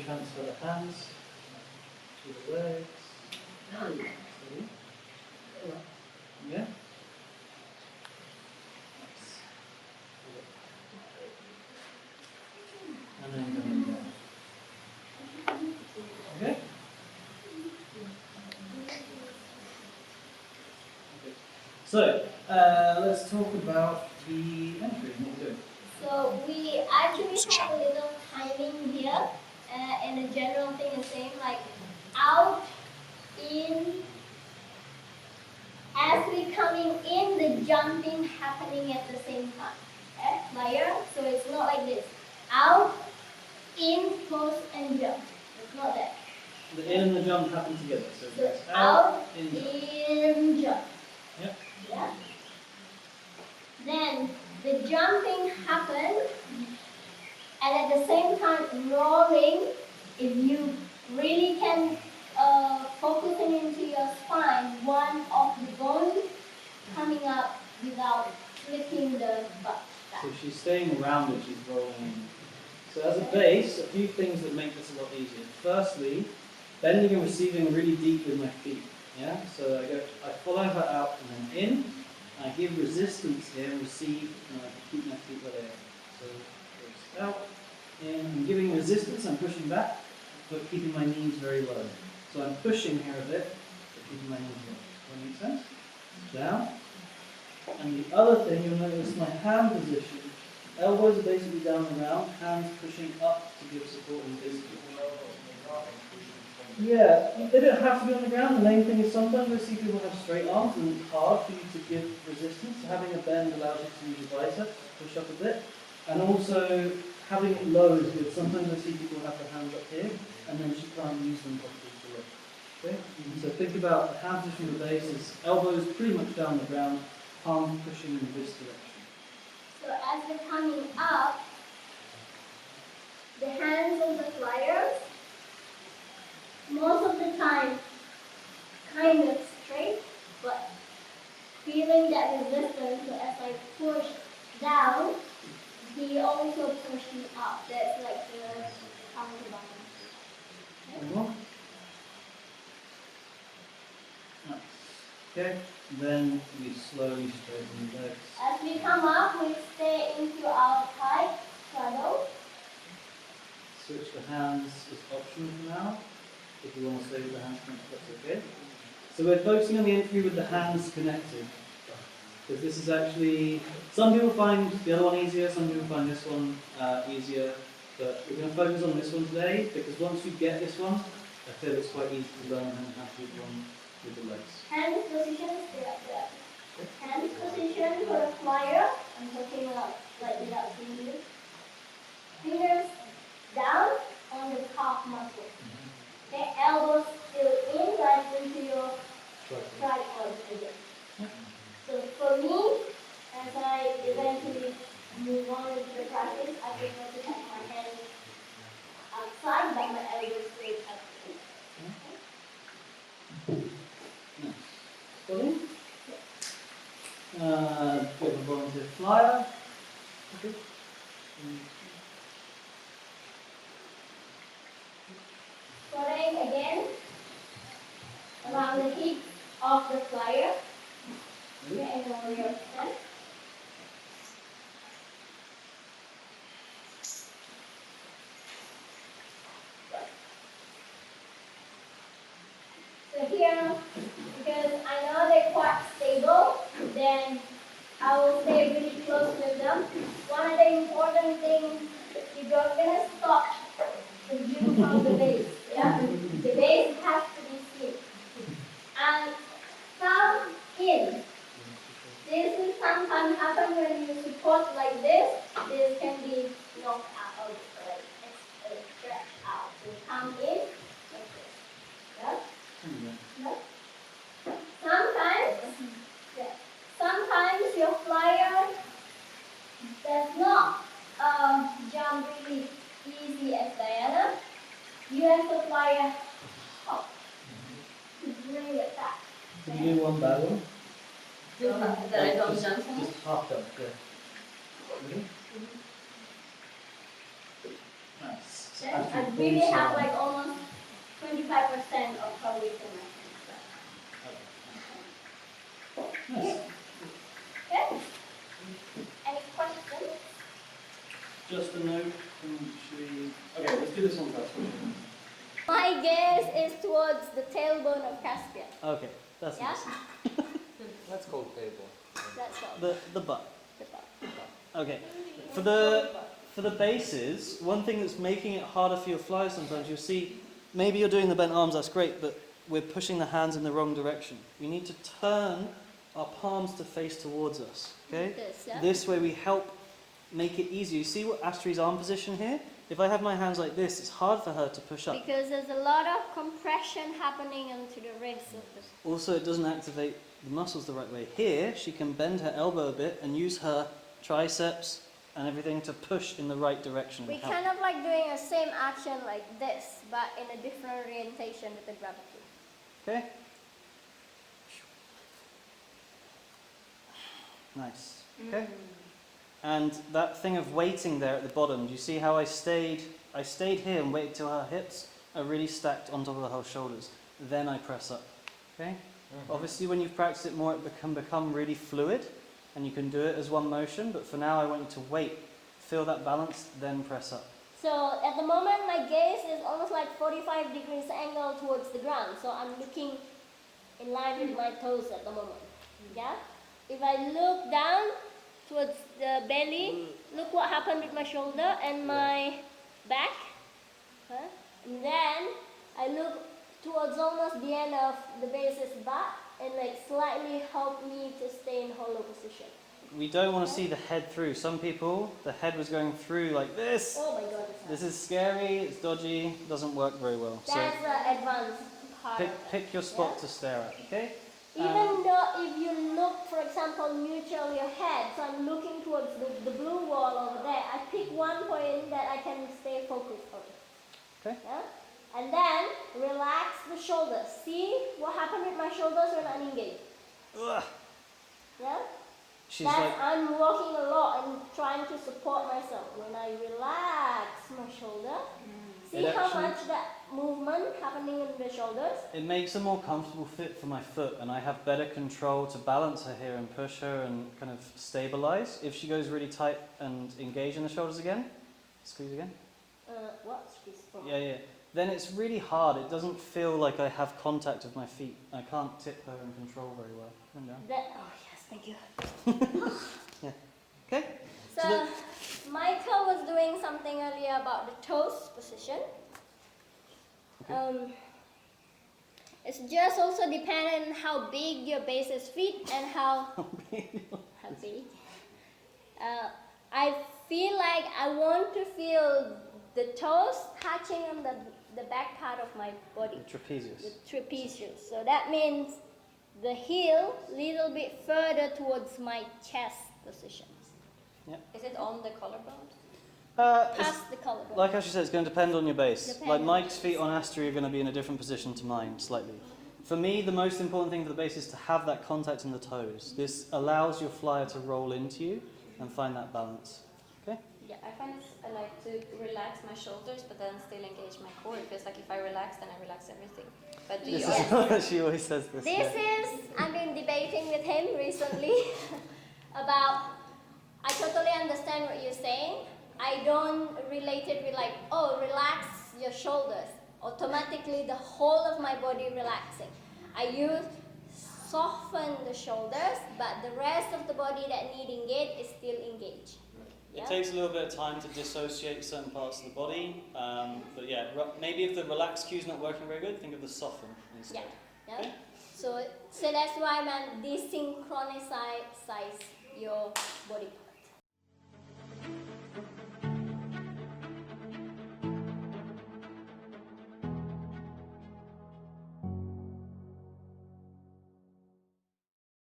transfer the hands to the legs. Yeah? And then coming down. Okay? So, let's talk about the entry. What we're doing. So we actually have a little timing here, and the general thing is saying like out, in. As we coming in, the jumping happening at the same time. Okay, flyer. So it's not like this. Out, in, close, and jump. It's not that. The in and the jump happen together. So So out, in, jump. Yep. Yeah. Then the jumping happens, and at the same time rolling. If you really can focusing into your spine, one of the bones coming up without flipping the butt back. So she's staying rounded, she's rolling in. So as a base, a few things that make this a lot easier. Firstly, bending and receiving really deep with my feet. Yeah? So I follow her out and then in. I give resistance here and receive, and I keep my feet where they are. So it's out, in. I'm giving resistance, I'm pushing back, but keeping my knees very low. So I'm pushing here a bit, but keeping my knees low. Does that make sense? Down. And the other thing, you'll notice my hand position. Elbows are basically down and round, hands pushing up to give support and distance. Yeah, they don't have to be on the ground. The main thing is sometimes I see people have straight arms and it's hard for you to give resistance. So having a bend allows you to use your biceps, push up a bit. And also having it low is good. Sometimes I see people have their hands up here and then she can't use them properly to lift. Okay? So think about the hand position of the base is elbows pretty much down the ground, palms pushing in this direction. So as we're coming up, the hands of the flyers, most of the time, kind of straight, but feeling that resistance, so as I push down, he also pushed me up. That's like the counterbalance. Okay? Nice. Okay, then we slowly straighten the legs. As we come up, we stay into our tight straddle. Switch the hands is optional for now. If you want to stay with the hands connected, that's okay. So we're focusing on the entry with the hands connected. Because this is actually, some people find the other one easier, some people find this one easier. But we're going to focus on this one today, because once you get this one, I feel it's quite easy to learn how to do one with the legs. Hands position, stay like that. Hands position for the flyer. I'm talking about like without fingers. Fingers down on the calf muscle. Okay, elbows still in, right into your tripod again. So for me, as I eventually move on into the practice, I prefer to have my hands outside, but my elbows straight up. Got it? Good, we're going to flyer. Okay. Footing again around the hip of the flyer. Okay, and over your hand. So here, because I know they're quite stable, then I will stay really close with them. One of the important things, you're not going to stop the view from the base. Yeah? The base has to be seen. And thumb in. This will sometimes happen when you support like this. This can be knocked out, like stretched out. So thumb in, like this. Yeah? Yeah? Sometimes your flyer does not jump really easy as Diana. You have to flyer hop to bring it back. Can you do one bad one? That I don't jump. Just half jump, yeah. Ready? Nice. So position. I really have like almost 25% of her weight in my hands. Nice. Okay? Any questions? Just a note. Okay, let's do this one first. My gaze is towards the tailbone of Caspian. Okay, that's Yeah? nice. That's called table. That's all. The butt. The butt. Okay. For the bases, one thing that's making it harder for your fly sometimes, you'll see, maybe you're doing the bent arms, that's great, but we're pushing the hands in the wrong direction. We need to turn our palms to face towards us. Okay? This, yeah? This way we help make it easier. You see what Astri's arm position here? If I have my hands like this, it's hard for her to push up. Because there's a lot of compression happening onto the ribs of this. Also, it doesn't activate the muscles the right way. Here, she can bend her elbow a bit and use her triceps and everything to push in the right direction. We're kind of like doing the same action like this, but in a different orientation with the gravity. Okay? Nice. Okay? And that thing of waiting there at the bottom, do you see how I stayed here and waited till her hips are really stacked on top of her shoulders. Then I press up. Okay? Obviously when you've practiced it more, it can become really fluid and you can do it as one motion, but for now I want you to wait, feel that balance, then press up. So at the moment my gaze is almost like 45 degrees angle towards the ground. So I'm looking in line with my toes at the moment. Yeah? If I look down towards the belly, look what happened with my shoulder and my back. Huh? And then I look towards almost the end of the base's butt and like slightly help me to stay in hollow position. We don't want to see the head through. Some people, the head was going through like this. Oh my god. This is scary, it's dodgy, doesn't work very well. That's the advanced part. Pick your spot to stare at, okay? Even though if you look, for example, neutral your head, so I'm looking towards the blue wall over there, I pick one point that I can stay focused on. Okay. Yeah? And then relax the shoulders. See what happened with my shoulders when I'm engaged. Ugh. Yeah? She's That's, like, I'm walking a lot and trying to support myself. When I relax my shoulder, see It how actually- much that movement happening in the shoulders? it makes a more comfortable fit for my foot and I have better control to balance her here and push her and kind of stabilize. If she goes really tight and engage in the shoulders again, squeeze again. What? Squeeze for? Yeah. Then it's really hard. It doesn't feel like I have contact with my feet. I can't tip her and control very well. Come down. Oh yes, thank you. Yeah. Okay. So Michael was doing something earlier about the toes position. It's just also dependent on how big your base's feet and how big. I feel like I want to feel the toes touching on the back part of my body. The trapezius. The trapezius. So that means the heel a little bit further towards my chest position. Is it on the collarbone? Past the collarbone. Like Ashley said, it's going to depend on your base. Depend Like on Mike's feet on Astrid are going to be in a different position to mine, slightly. For me, the most important thing for the base is to have that contact in the toes. This allows your flyer to roll into you and find that balance. Okay? Yeah, I find I like to relax my shoulders, but then still engage my core. It feels like if I relax, then I relax everything. But do you? She always says this. This is, I've been debating with him recently about, I totally understand what you're saying. I don't relate it with like, oh, relax your shoulders. Automatically the whole of my body relaxing. I use soften the shoulders, but the rest of the body that need engage is still engaged. It takes a little bit of time to dissociate certain parts of the body, but yeah, maybe if the relax cue is not working very good, think of the soften instead. Yeah. Okay? So that's why I'm desynchronize your body.